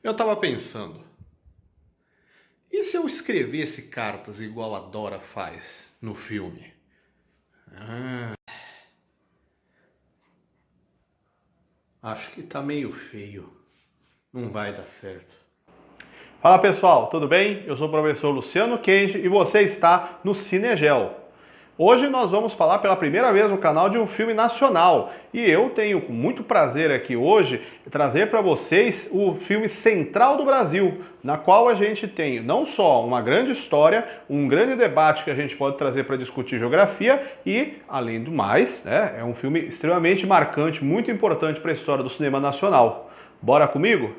Eu tava pensando, e se eu escrevesse cartas igual a Dora faz no filme? Ah, acho que tá meio feio. Não vai dar certo. Fala pessoal, tudo bem? Eu sou o professor Luciano Kenji e você está no Cinegel. Hoje nós vamos falar pela primeira vez no canal de um filme nacional e eu tenho muito prazer aqui hoje trazer para vocês o filme Central do Brasil, na qual a gente tem não só uma grande história, um grande debate que a gente pode trazer para discutir geografia e, além do mais, é um filme extremamente marcante, muito importante para a história do cinema nacional. Bora comigo?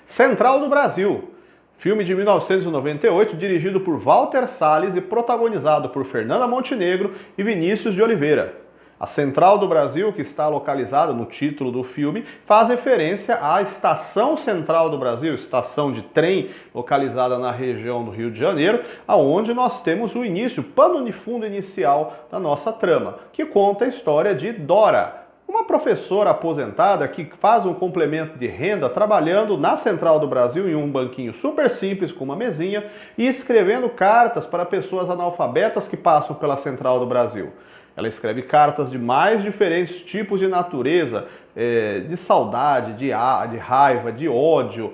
Central do Brasil, filme de 1998, dirigido por Walter Salles e protagonizado por Fernanda Montenegro e Vinícius de Oliveira. A Central do Brasil, que está localizada no título do filme, faz referência à Estação Central do Brasil, estação de trem localizada na região do Rio de Janeiro, aonde nós temos o início, o pano de fundo inicial da nossa trama, que conta a história de Dora, uma professora aposentada que faz um complemento de renda trabalhando na Central do Brasil em um banquinho super simples com uma mesinha e escrevendo cartas para pessoas analfabetas que passam pela Central do Brasil. Ela escreve cartas de mais diferentes tipos de natureza, de saudade, de raiva, de ódio,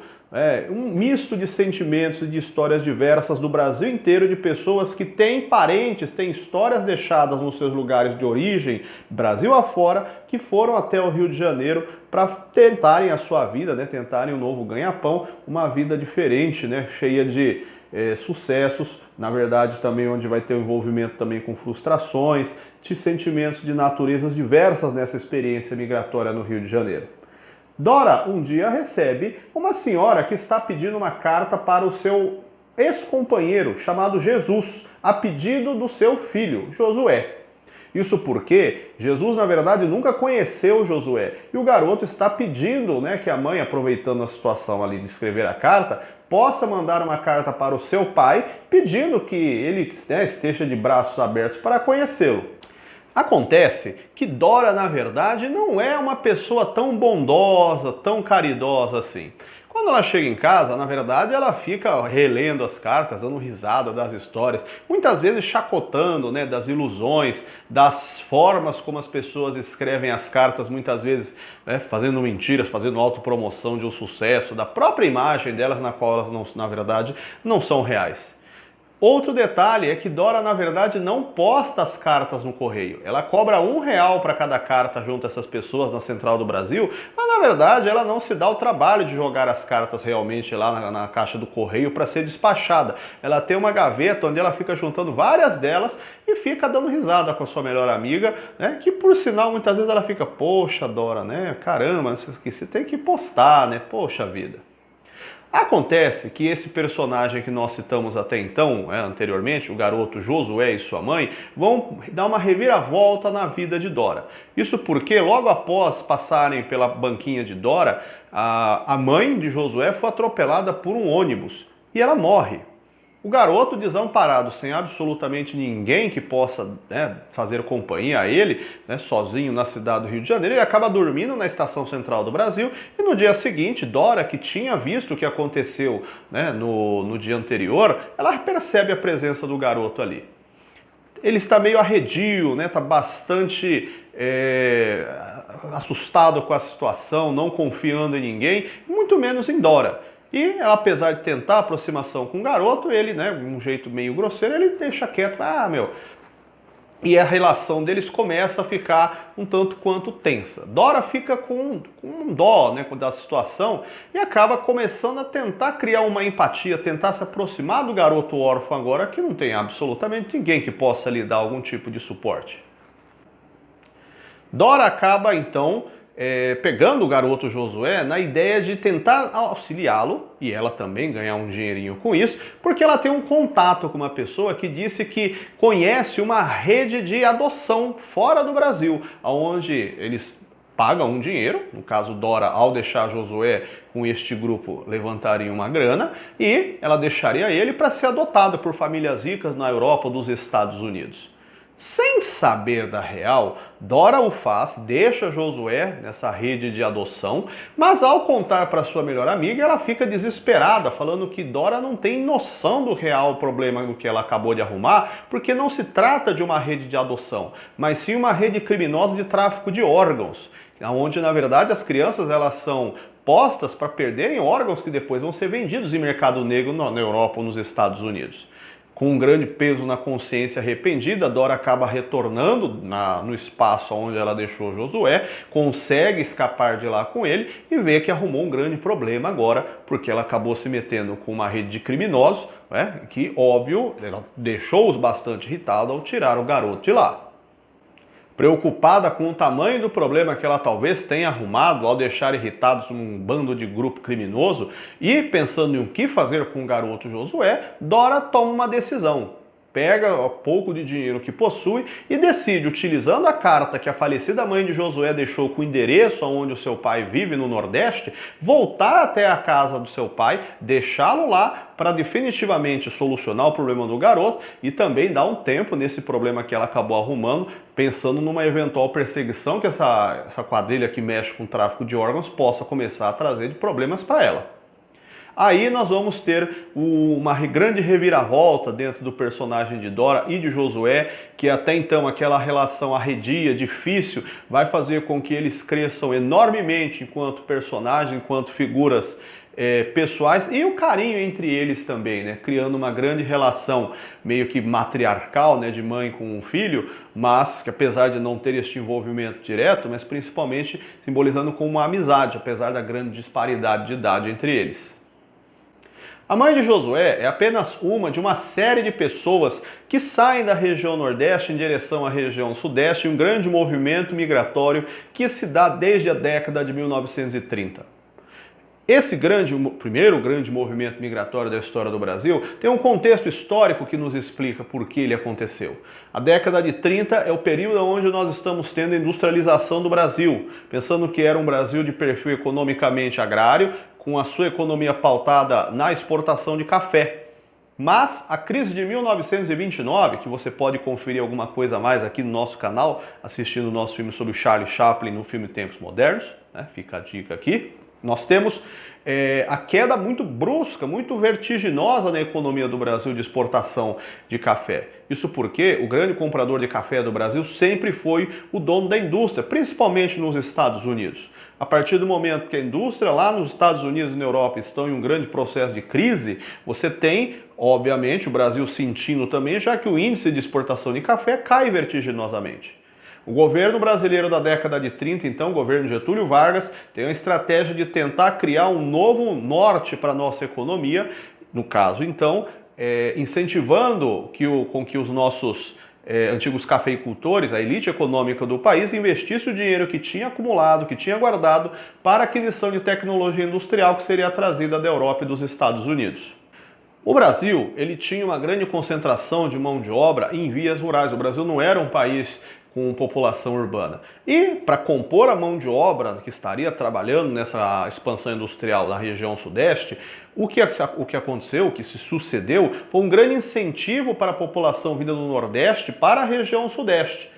um misto de sentimentos e de histórias diversas do Brasil inteiro, de pessoas que têm parentes, têm histórias deixadas nos seus lugares de origem, Brasil afora, que foram até o Rio de Janeiro para tentarem a sua vida, tentarem um novo ganha-pão, uma vida diferente, cheia de sucessos, na verdade também onde vai ter um envolvimento também com frustrações, de sentimentos de naturezas diversas nessa experiência migratória no Rio de Janeiro. Dora um dia recebe uma senhora que está pedindo uma carta para o seu ex-companheiro chamado Jesus, a pedido do seu filho, Josué. Isso porque Jesus, na verdade, nunca conheceu Josué. E o garoto está pedindo que a mãe, aproveitando a situação ali de escrever a carta, possa mandar uma carta para o seu pai, pedindo que ele esteja de braços abertos para conhecê-lo. Acontece que Dora, na verdade, não é uma pessoa tão bondosa, tão caridosa assim. Quando ela chega em casa, na verdade, ela fica relendo as cartas, dando risada das histórias, muitas vezes chacotando, das ilusões, das formas como as pessoas escrevem as cartas, muitas vezes fazendo mentiras, fazendo autopromoção de um sucesso, da própria imagem delas, na qual elas, não, na verdade, não são reais. Outro detalhe é que Dora, na verdade, não posta as cartas no correio. Ela cobra R$1 para cada carta junto a essas pessoas na Central do Brasil, mas na verdade ela não se dá o trabalho de jogar as cartas realmente lá na caixa do correio para ser despachada. Ela tem uma gaveta onde ela fica juntando várias delas e fica dando risada com a sua melhor amiga, que por sinal muitas vezes ela fica, poxa Dora, caramba, você tem que postar, poxa vida. Acontece que esse personagem que nós citamos até então, anteriormente, o garoto Josué e sua mãe, vão dar uma reviravolta na vida de Dora. Isso porque logo após passarem pela banquinha de Dora, a mãe de Josué foi atropelada por um ônibus e ela morre. O garoto, desamparado, sem absolutamente ninguém que possa fazer companhia a ele, sozinho na cidade do Rio de Janeiro, ele acaba dormindo na Estação Central do Brasil e no dia seguinte, Dora, que tinha visto o que aconteceu no dia anterior, ela percebe a presença do garoto ali. Ele está meio arredio, está bastante assustado com a situação, não confiando em ninguém, muito menos em Dora. E ela, apesar de tentar aproximação com o garoto, ele, um jeito meio grosseiro, ele deixa quieto, E a relação deles começa a ficar um tanto quanto tensa. Dora fica com um dó da situação e acaba começando a tentar criar uma empatia, tentar se aproximar do garoto órfão agora, que não tem absolutamente ninguém que possa lhe dar algum tipo de suporte. Dora acaba, então, pegando o garoto Josué na ideia de tentar auxiliá-lo, e ela também ganhar um dinheirinho com isso, porque ela tem um contato com uma pessoa que disse que conhece uma rede de adoção fora do Brasil, onde eles paga um dinheiro, no caso Dora, ao deixar Josué com este grupo, levantaria uma grana e ela deixaria ele para ser adotado por famílias ricas na Europa ou dos Estados Unidos. Sem saber da real, Dora o faz, deixa Josué nessa rede de adoção, mas ao contar para sua melhor amiga, ela fica desesperada, falando que Dora não tem noção do real problema do que ela acabou de arrumar, porque não se trata de uma rede de adoção, mas sim uma rede criminosa de tráfico de órgãos, onde na verdade as crianças elas são postas para perderem órgãos que depois vão ser vendidos em mercado negro na Europa ou nos Estados Unidos. Com um grande peso na consciência arrependida, Dora acaba retornando no espaço onde ela deixou Josué, consegue escapar de lá com ele e vê que arrumou um grande problema agora, porque ela acabou se metendo com uma rede de criminosos, que, óbvio, ela deixou-os bastante irritados ao tirar o garoto de lá. Preocupada com o tamanho do problema que ela talvez tenha arrumado ao deixar irritados um bando de grupo criminoso e pensando em o que fazer com o garoto Josué, Dora toma uma decisão. Pega o pouco de dinheiro que possui e decide, utilizando a carta que a falecida mãe de Josué deixou com o endereço onde o seu pai vive no Nordeste, voltar até a casa do seu pai, deixá-lo lá para definitivamente solucionar o problema do garoto e também dar um tempo nesse problema que ela acabou arrumando, pensando numa eventual perseguição que essa quadrilha que mexe com o tráfico de órgãos possa começar a trazer de problemas para ela. Aí nós vamos ter uma grande reviravolta dentro do personagem de Dora e de Josué, que até então aquela relação arredia, difícil, vai fazer com que eles cresçam enormemente enquanto personagens, enquanto figuras pessoais e o carinho entre eles também, né? Criando uma grande relação meio que matriarcal, né? De mãe com um filho, mas que apesar de não ter este envolvimento direto, mas principalmente simbolizando como uma amizade, apesar da grande disparidade de idade entre eles. A mãe de Josué é apenas uma de uma série de pessoas que saem da região Nordeste em direção à região Sudeste em um grande movimento migratório que se dá desde a década de 1930. Esse primeiro grande movimento migratório da história do Brasil tem um contexto histórico que nos explica por que ele aconteceu. A década de 30 é o período onde nós estamos tendo a industrialização do Brasil, pensando que era um Brasil de perfil economicamente agrário, com a sua economia pautada na exportação de café. Mas a crise de 1929, que você pode conferir alguma coisa a mais aqui no nosso canal, assistindo o nosso filme sobre o Charlie Chaplin no filme Tempos Modernos, né? Fica a dica aqui. Nós temos a queda muito brusca, muito vertiginosa na economia do Brasil de exportação de café. Isso porque o grande comprador de café do Brasil sempre foi o dono da indústria, principalmente nos Estados Unidos. A partir do momento que a indústria lá nos Estados Unidos e na Europa estão em um grande processo de crise, você tem, obviamente, o Brasil sentindo também, já que o índice de exportação de café cai vertiginosamente. O governo brasileiro da década de 30, então, o governo Getúlio Vargas, tem a estratégia de tentar criar um novo norte para a nossa economia, no caso, então, incentivando com que os nossos antigos cafeicultores, a elite econômica do país, investisse o dinheiro que tinha acumulado, que tinha guardado, para a aquisição de tecnologia industrial que seria trazida da Europa e dos Estados Unidos. O Brasil, ele tinha uma grande concentração de mão de obra em vias rurais. O Brasil não era um país com população urbana. E para compor a mão de obra que estaria trabalhando nessa expansão industrial na região sudeste, o que aconteceu, o que se sucedeu, foi um grande incentivo para a população vinda do Nordeste para a região sudeste.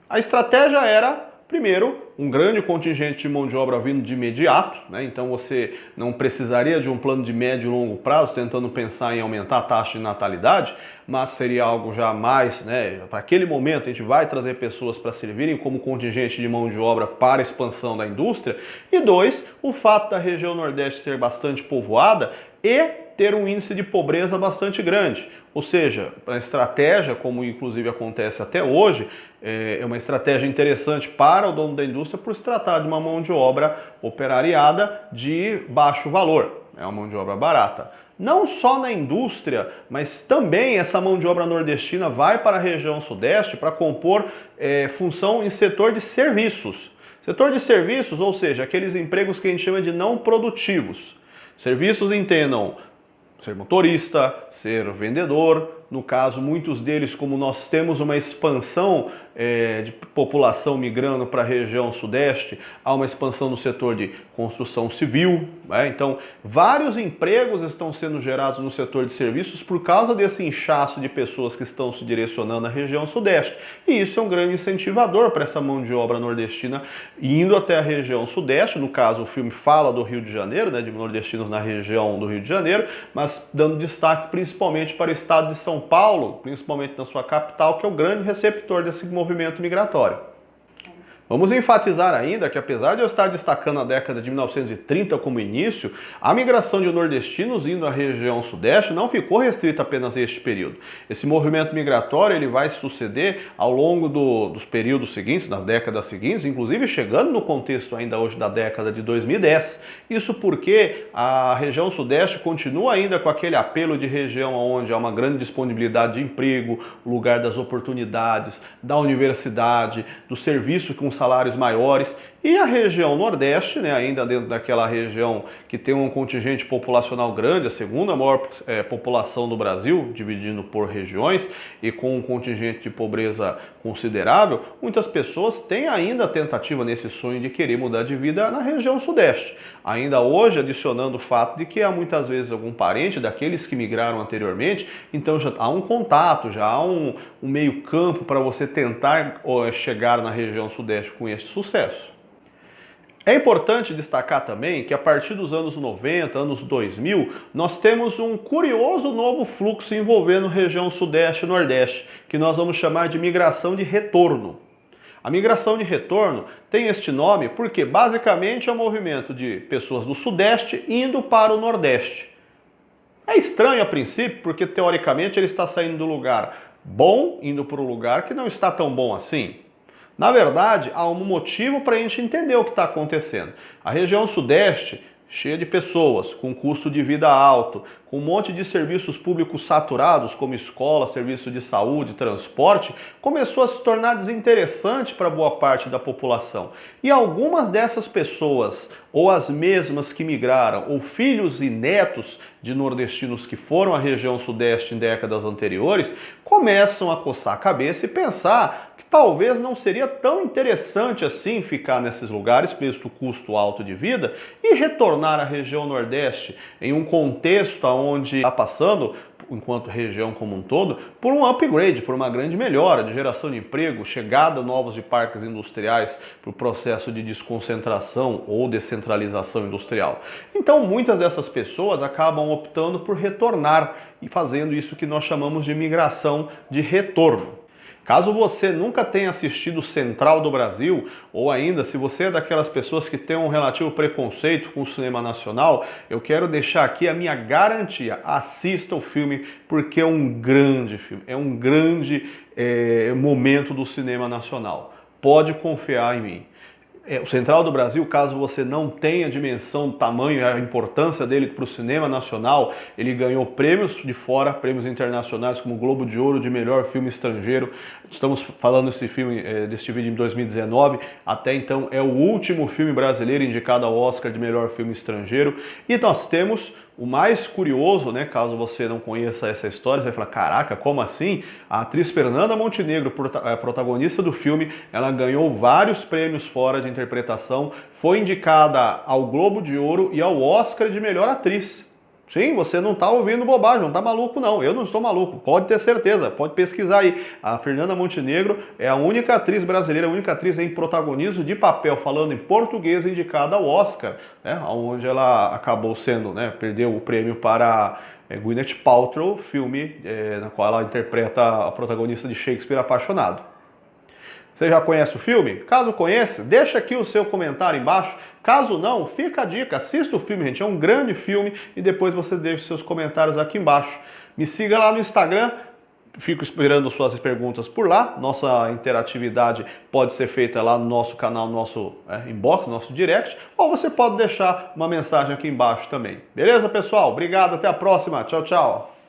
A estratégia era, primeiro, um grande contingente de mão de obra vindo de imediato, né? Então você não precisaria de um plano de médio e longo prazo tentando pensar em aumentar a taxa de natalidade, mas seria algo já mais, né? Para aquele momento a gente vai trazer pessoas para servirem como contingente de mão de obra para a expansão da indústria. E dois, o fato da região Nordeste ser bastante povoada e ter um índice de pobreza bastante grande. Ou seja, a estratégia, como inclusive acontece até hoje, é uma estratégia interessante para o dono da indústria por se tratar de uma mão de obra operariada de baixo valor, é uma mão de obra barata. Não só na indústria, mas também essa mão de obra nordestina vai para a região sudeste para compor função em setor de serviços. Setor de serviços, ou seja, aqueles empregos que a gente chama de não produtivos. Serviços entendam ser motorista, ser vendedor, no caso muitos deles, como nós temos uma expansão de população migrando para a região sudeste, há uma expansão no setor de construção civil, né? Então vários empregos estão sendo gerados no setor de serviços por causa desse inchaço de pessoas que estão se direcionando à região sudeste. E isso é um grande incentivador para essa mão de obra nordestina indo até a região sudeste. No caso, o filme fala do Rio de Janeiro, né, de nordestinos na região do Rio de Janeiro, mas dando destaque principalmente para o estado de São Paulo, principalmente na sua capital, que é o grande receptor desse movimento migratório. Vamos enfatizar ainda que, apesar de eu estar destacando a década de 1930 como início, a migração de nordestinos indo à região sudeste não ficou restrita apenas a este período. Esse movimento migratório ele vai suceder ao longo dos períodos seguintes, nas décadas seguintes, inclusive chegando no contexto ainda hoje da década de 2010. Isso porque a região sudeste continua ainda com aquele apelo de região onde há uma grande disponibilidade de emprego, o lugar das oportunidades, da universidade, do serviço com salários maiores, e a região nordeste, né, ainda dentro daquela região que tem um contingente populacional grande, a segunda maior população do Brasil, dividindo por regiões e com um contingente de pobreza considerável, muitas pessoas têm ainda a tentativa nesse sonho de querer mudar de vida na região sudeste. Ainda hoje, adicionando o fato de que há muitas vezes algum parente daqueles que migraram anteriormente, então já há um contato, já há um meio campo para você tentar chegar na região sudeste com esse sucesso. É importante destacar também que a partir dos anos 90, anos 2000, nós temos um curioso novo fluxo envolvendo região sudeste e nordeste, que nós vamos chamar de migração de retorno. A migração de retorno tem este nome porque basicamente é um movimento de pessoas do sudeste indo para o nordeste. É estranho a princípio porque teoricamente ele está saindo do lugar bom, indo para um lugar que não está tão bom assim. Na verdade, há um motivo para a gente entender o que está acontecendo. A região sudeste, cheia de pessoas, com custo de vida alto, com um monte de serviços públicos saturados, como escola, serviço de saúde, transporte, começou a se tornar desinteressante para boa parte da população. E algumas dessas pessoas, ou as mesmas que migraram, ou filhos e netos de nordestinos que foram à região sudeste em décadas anteriores, começam a coçar a cabeça e pensar que talvez não seria tão interessante assim ficar nesses lugares, visto o custo alto de vida, e retornar à região nordeste em um contexto onde está passando, enquanto região como um todo, por um upgrade, por uma grande melhora de geração de emprego, chegada novos de parques industriais para o processo de desconcentração ou descentralização industrial. Então muitas dessas pessoas acabam optando por retornar e fazendo isso que nós chamamos de migração de retorno. Caso você nunca tenha assistido Central do Brasil, ou ainda se você é daquelas pessoas que tem um relativo preconceito com o cinema nacional, eu quero deixar aqui a minha garantia. Assista o filme porque é um grande filme, é um grande momento do cinema nacional. Pode confiar em mim. O Central do Brasil, caso você não tenha dimensão do tamanho e a importância dele para o cinema nacional, ele ganhou prêmios de fora, prêmios internacionais como Globo de Ouro de melhor filme estrangeiro. Estamos falando desse vídeo em 2019, até então é o último filme brasileiro indicado ao Oscar de melhor filme estrangeiro. E nós temos o mais curioso, né, caso você não conheça essa história, você vai falar, caraca, como assim? A atriz Fernanda Montenegro, protagonista do filme, ela ganhou vários prêmios fora de interpretação, foi indicada ao Globo de Ouro e ao Oscar de melhor atriz. Sim, você não está ouvindo bobagem, não está maluco não, eu não estou maluco, pode ter certeza, pode pesquisar aí. A Fernanda Montenegro é a única atriz brasileira, a única atriz em protagonismo de papel, falando em português, indicada ao Oscar, né, onde ela acabou sendo, né, perdeu o prêmio para Gwyneth Paltrow, filme na qual ela interpreta a protagonista de Shakespeare Apaixonado. Você já conhece o filme? Caso conheça, deixa aqui o seu comentário embaixo. Caso não, fica a dica, assista o filme, gente. É um grande filme e depois você deixa seus comentários aqui embaixo. Me siga lá no Instagram, fico esperando suas perguntas por lá. Nossa interatividade pode ser feita lá no nosso canal, no nosso inbox, no nosso direct, ou você pode deixar uma mensagem aqui embaixo também. Beleza, pessoal? Obrigado, até a próxima. Tchau, tchau.